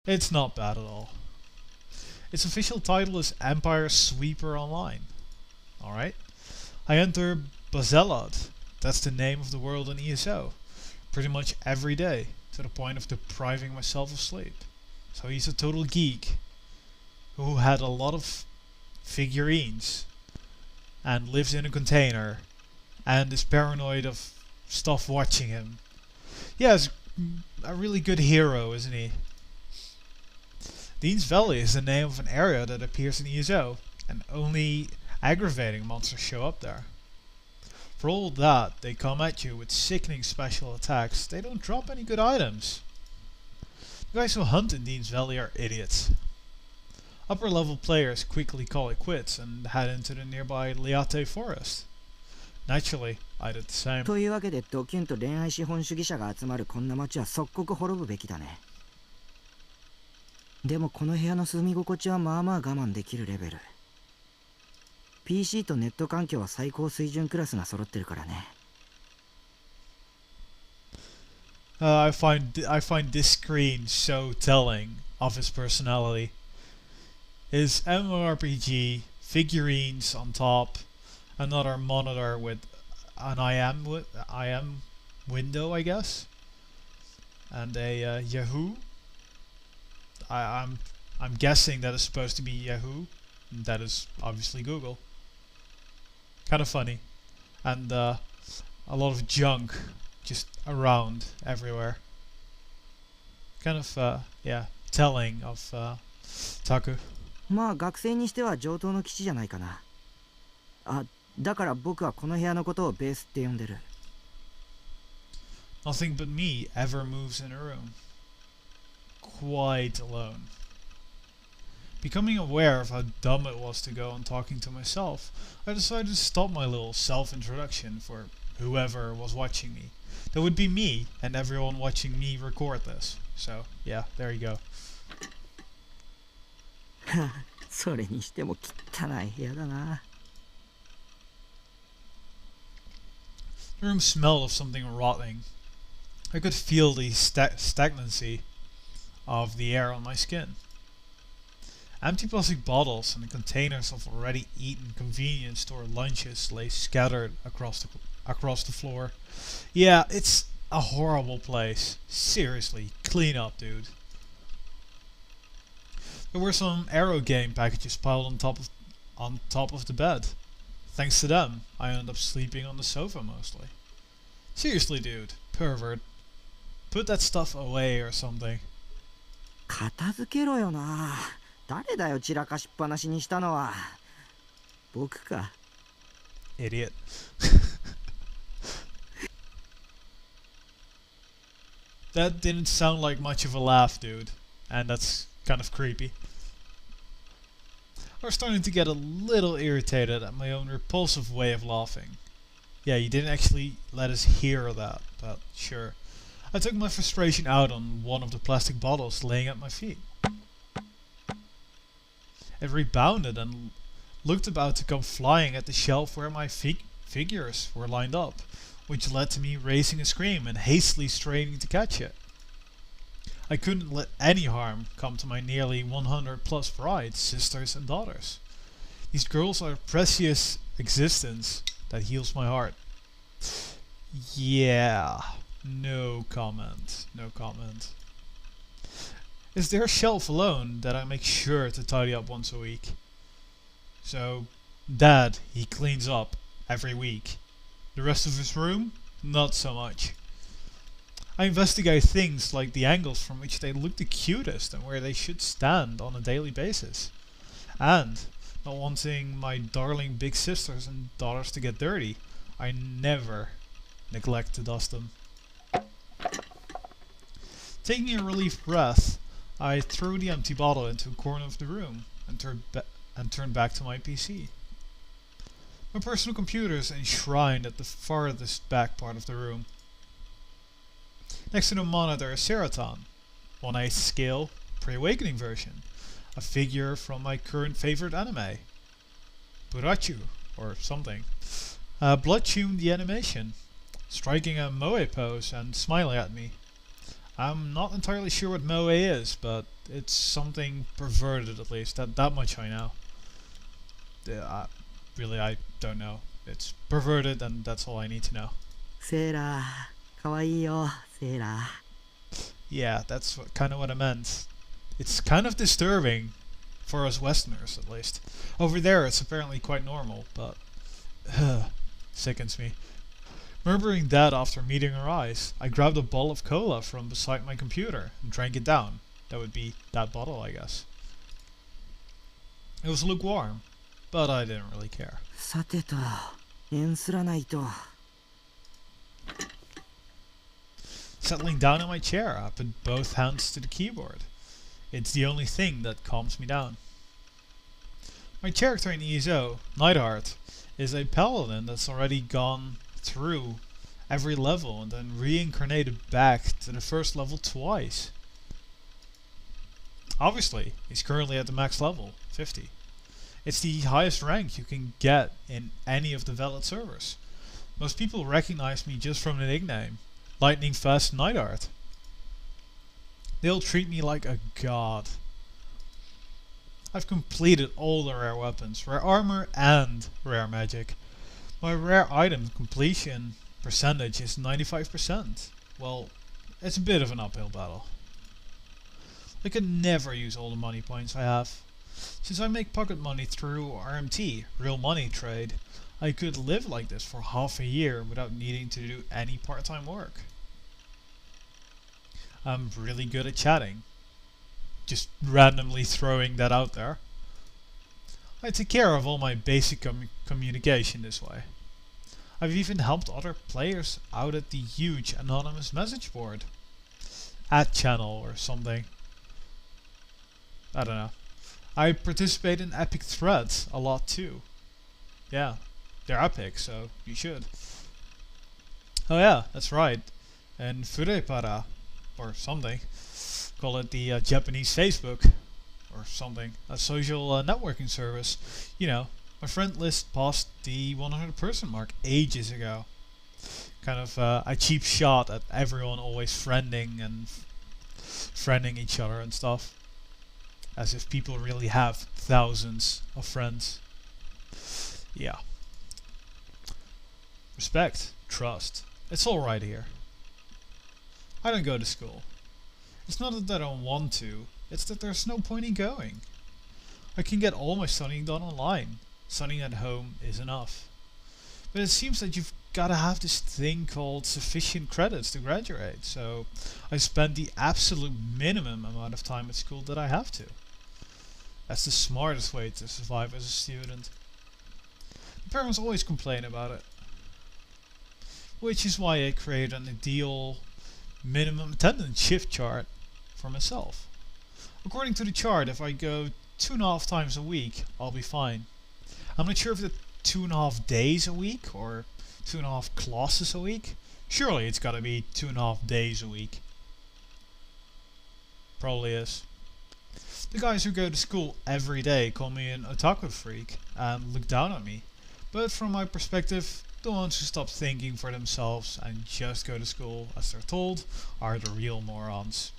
It's not bad at all. Its official title is Empire Sweeper Online. Alright. I enter Bazelod, that's the name of the world in ESO, pretty much every day, to the point of depriving myself of sleep. So he's a total geek, who had a lot of figurines, and lives in a container, and is paranoid of stuff watching him. Yeah, he's a really good hero, isn't he? Dean's Valley is the name of an area that appears in ESO, and only aggravating monsters show up there. For all that, they come at you with sickening special attacks. They don't drop any good items. The guys who hunt in Dean's Valley are idiots. Upper level players quickly call it quits and head into the nearby Liate forest. Naturally, I did the same. というわけでドキュンと恋愛資本主義者が集まるこんな街は即刻滅ぶべきだね。でもこの部屋の住み心地はまあまあ我慢できるレベル。PC とネット環境は最高水準クラスが揃ってるからね。I find this screen so telling of his personality. His MMORPG, figurines on top, another monitor with an IM window, I guess, and a Yahoo. I'm guessing that is supposed to be Yahoo. That is obviously Google. Kind of funny, and a lot of junk just around everywhere. Kind of yeah, telling of Taku. まあ学生にしては上等の基地じゃないかな。あ、だから僕はこの部屋のことをベースって呼んでる。Nothing but me ever moves in a room. Quite alone. Becoming aware of how dumb it was to go on talking to myself, I decided to stop my little self-introduction for whoever was watching me. That would be me and everyone watching me record this. So, yeah, there you go. それにしても汚い部屋だな。The room smelled of something rotting. I could feel the stagnancy of the air on my skin. Empty plastic bottles and containers of already eaten convenience store lunches lay scattered across the floor. Yeah, it's a horrible place. Seriously, clean up, dude. There were some Aero game packages piled on top of the bed. Thanks to them, I ended up sleeping on the sofa mostly. Seriously, dude, pervert. Put that stuff away or something. 片付けろよな。誰だよ散らかしっぱなしにしたのは。僕か。Idiot. That didn't sound like much of a laugh, dude. And that's kind of creepy. I was starting to get a little irritated at my own repulsive way of laughing. Yeah, you didn't actually let us hear that, but sure. I took my frustration out on one of the plastic bottles laying at my feet. It rebounded and looked about to come flying at the shelf where my figures were lined up, which led to me raising a scream and hastily straining to catch it. I couldn't let any harm come to my nearly 100 plus brides, sisters and daughters. These girls are a precious existence that heals my heart. Yeah, no comment, no comment. It's their shelf alone that I make sure to tidy up once a week. So, Dad, he cleans up every week. The rest of his room, not so much. I investigate things like the angles from which they look the cutest and where they should stand on a daily basis. And, not wanting my darling big sisters and daughters to get dirty, I never neglect to dust them. Taking a relief breath, I threw the empty bottle into a corner of the room and turned back to my PC. My personal computer is enshrined at the farthest back part of the room. Next to the monitor is Seraton, 1/8 scale, pre-awakening version, a figure from my current favorite anime, Burachu, or something. Blood tuned the animation, striking a moe pose and smiling at me. I'm not entirely sure what moe is, but it's something perverted at least. That much I know. Really, I don't know. It's perverted, and that's all I need to know. セーラーかわいいよセーラー Yeah, that's kind of what I meant. It's kind of disturbing, for us Westerners at least. Over there, it's apparently quite normal, but sickens me. Remembering that after meeting her eyes, I grabbed a bottle of cola from beside my computer and drank it down. That would be that bottle, I guess. It was lukewarm, but I didn't really care. さてと円すらないと Settling down in my chair, I put both hands to the keyboard. It's the only thing that calms me down. My character in ESO, Neidhart, is a paladin that's already gone through every level and then reincarnated back to the first level twice. Obviously, he's currently at the max level, 50. It's the highest rank you can get in any of the valid servers. Most people recognize me just from the nickname, Lightning Fast Neidhart. They'll treat me like a god. I've completed all the rare weapons, rare armor and rare magic. My rare item completion percentage is 95%. Well, it's a bit of an uphill battle. I could never use all the money points I have. Since I make pocket money through RMT, real money trade, I could live like this for half a year without needing to do any part-time work. I'm really good at chatting. Just randomly throwing that out there. I take care of all my basic communication this way. I've even helped other players out at the huge anonymous message board. Ad channel or something. I don't know. I participate in epic threads a lot too. Yeah, they're epic, so you should. Oh yeah, that's right. And Furepara, or something. Call it the Japanese Facebook, or something. A social networking service. You know, my friend list passed the 100-person mark ages ago. Kind of a cheap shot at everyone always friending and friending each other and stuff. As if people really have thousands of friends. Yeah. Respect, trust. It's all right here. I don't go to school. It's not that I don't want to, it's that there's no point in going. I can get all my studying done online. Studying at home is enough. But it seems that you've gotta have this thing called sufficient credits to graduate, so I spend the absolute minimum amount of time at school that I have to. That's the smartest way to survive as a student. My parents always complain about it. Which is why I created an ideal minimum attendance shift chart for myself. According to the chart, if I go 2.5 times a week, I'll be fine. I'm not sure if it's 2.5 days a week or 2.5 classes a week. Surely it's gotta be 2.5 days a week. Probably is. The guys who go to school every day call me an otaku freak and look down on me. But from my perspective, the ones who stop thinking for themselves and just go to school as they're told are the real morons.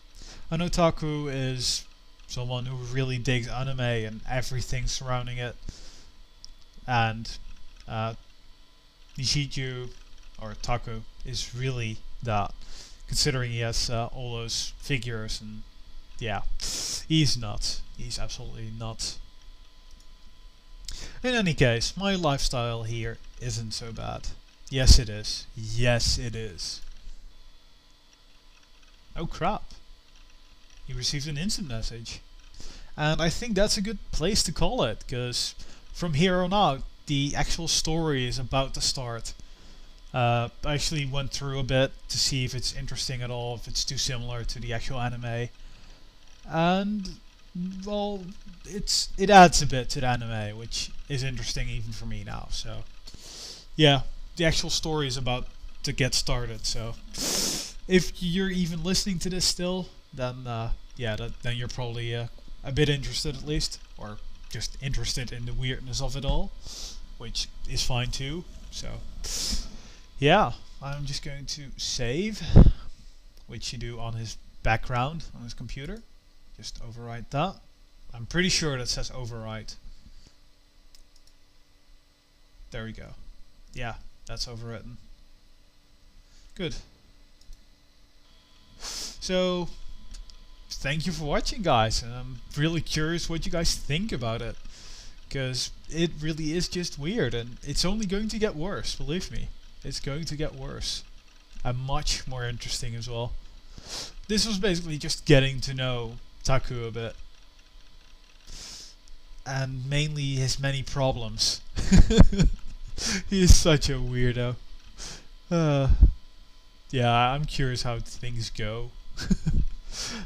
An otaku is someone who really digs anime and everything surrounding it. And Nishiju, or Taku, is really that, considering he has all those figures and yeah, he's nuts. He's absolutely nuts. In any case, my lifestyle here isn't so bad. Yes it is. Yes it is. Oh crap. He received an instant message. And I think that's a good place to call it, because from here on out, the actual story is about to start. I actually went through a bit to see if it's interesting at all, if it's too similar to the actual anime. And, well, it adds a bit to the anime, which is interesting even for me now, so... Yeah, the actual story is about to get started, so... If you're even listening to this still, then, yeah, then you're probably a bit interested at least, or just interested in the weirdness of it all, which is fine too, so... Yeah, I'm just going to save, which you do on his background on his computer. Just overwrite that. I'm pretty sure that says overwrite. There we go. Yeah, that's overwritten. Good. So, thank you for watching, guys, and I'm really curious what you guys think about it, because it really is just weird, and it's only going to get worse, believe me. It's going to get worse, and much more interesting as well. This was basically just getting to know Taku a bit, and mainly his many problems. He is such a weirdo. Yeah, I'm curious how things go.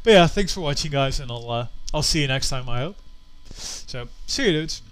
But yeah, thanks for watching, guys, and I'll see you next time, I hope. So, see you, dudes.